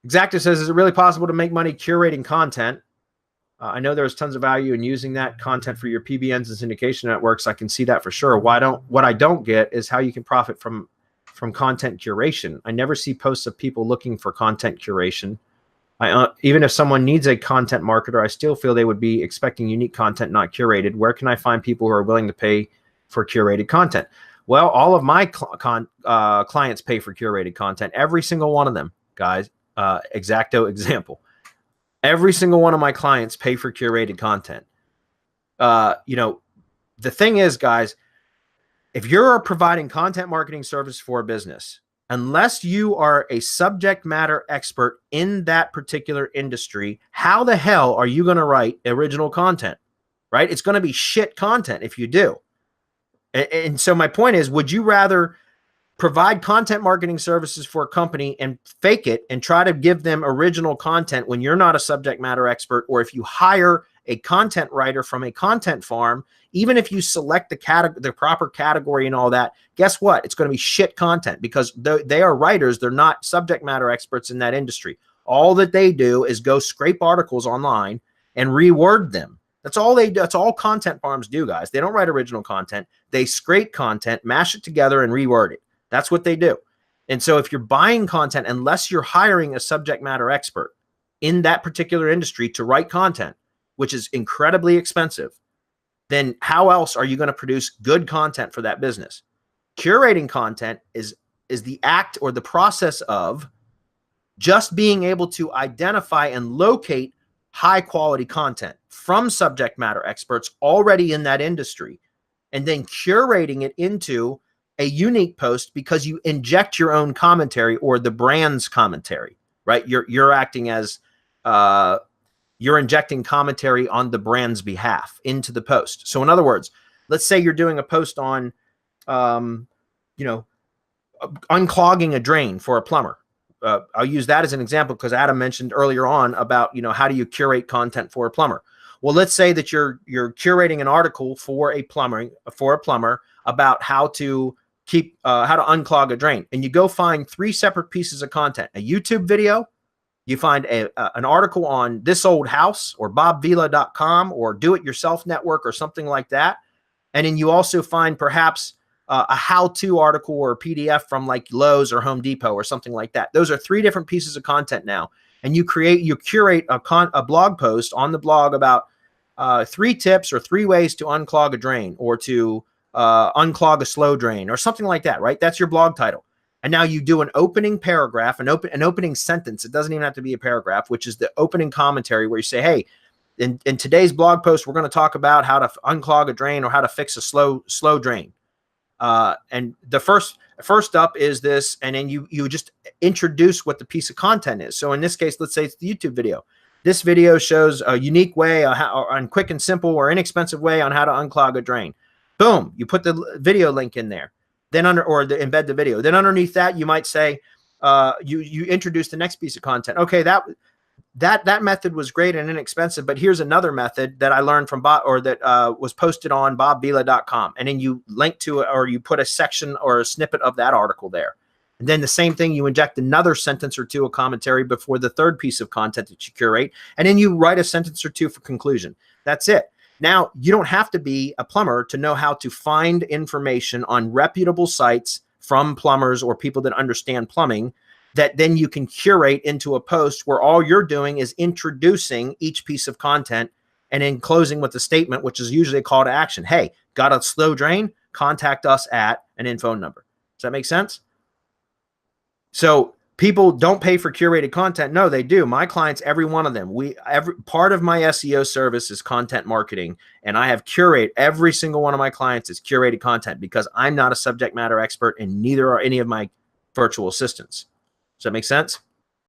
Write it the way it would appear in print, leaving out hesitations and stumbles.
Exacta says, is it really possible to make money curating content? I know there's tons of value in using that content for your PBNs and syndication networks. I can see that for sure. What I don't get is how you can profit from content curation. I never see posts of people looking for content curation. Even if someone needs a content marketer, I still feel they would be expecting unique content, not curated. Where can I find people who are willing to pay for curated content? Well, all of my clients pay for curated content. Every single one of them, guys. Exacto example. Every single one of my clients pay for curated content. You know, the thing is, guys, if you're providing content marketing service for a business, unless you are a subject matter expert in that particular industry, how the hell are you going to write original content, right? It's going to be shit content if you do. And so my point is, would you rather provide content marketing services for a company and fake it and try to give them original content when you're not a subject matter expert? Or if you hire a content writer from a content farm, even if you select the proper category and all that, guess what? It's going to be shit content because they are writers. They're not subject matter experts in that industry. All that they do is go scrape articles online and reword them. That's all they do. That's all content farms do, guys. They don't write original content. They scrape content, mash it together, and reword it. That's what they do. And so if you're buying content, unless you're hiring a subject matter expert in that particular industry to write content, which is incredibly expensive, then how else are you going to produce good content for that business? Curating content is the act or the process of just being able to identify and locate high quality content from subject matter experts already in that industry, and then curating it into a unique post because you inject your own commentary or the brand's commentary, right? You're acting as you're injecting commentary on the brand's behalf into the post. So in other words, let's say you're doing a post on, you know, unclogging a drain for a plumber. I'll use that as an example because Adam mentioned earlier on about, you know, how do you curate content for a plumber? Well, let's say that you're curating an article for a plumber about how to unclog a drain, and you go find 3 separate pieces of content: a YouTube video, you find an article on This Old House or bobvila.com or Do It Yourself Network or something like that, and then you also find perhaps a how-to article or a PDF from like Lowe's or Home Depot or something like that. Those are 3 different pieces of content now, and you curate a blog post on the blog about 3 tips or 3 ways to unclog a drain or to unclog a slow drain or something like that, right? That's your blog title. And now you do an opening paragraph, an opening sentence. It doesn't even have to be a paragraph, which is the opening commentary where you say, hey, in today's blog post, we're going to talk about how to unclog a drain or how to fix a slow drain. And the first up is this, and then you just introduce what the piece of content is. So in this case, let's say it's the YouTube video. This video shows a unique way, a quick and simple or inexpensive way on how to unclog a drain. Boom, you put the video link in there. Then embed the video. Then underneath that, you might say, you introduce the next piece of content. Okay, that method was great and inexpensive, but here's another method that I learned from that was posted on bobvila.com. And then you link to it, or you put a section or a snippet of that article there. And then the same thing, you inject another sentence or two of commentary before the third piece of content that you curate. And then you write a sentence or two for conclusion. That's it. Now, you don't have to be a plumber to know how to find information on reputable sites from plumbers or people that understand plumbing that then you can curate into a post where all you're doing is introducing each piece of content and then closing with a statement, which is usually a call to action. Hey, got a slow drain? Contact us at an info number. Does that make sense? So people don't pay for curated content. No, they do. My clients, every one of them, every part of my SEO service is content marketing, and I have every single one of my clients is curated content because I'm not a subject matter expert, and neither are any of my virtual assistants. Does that make sense?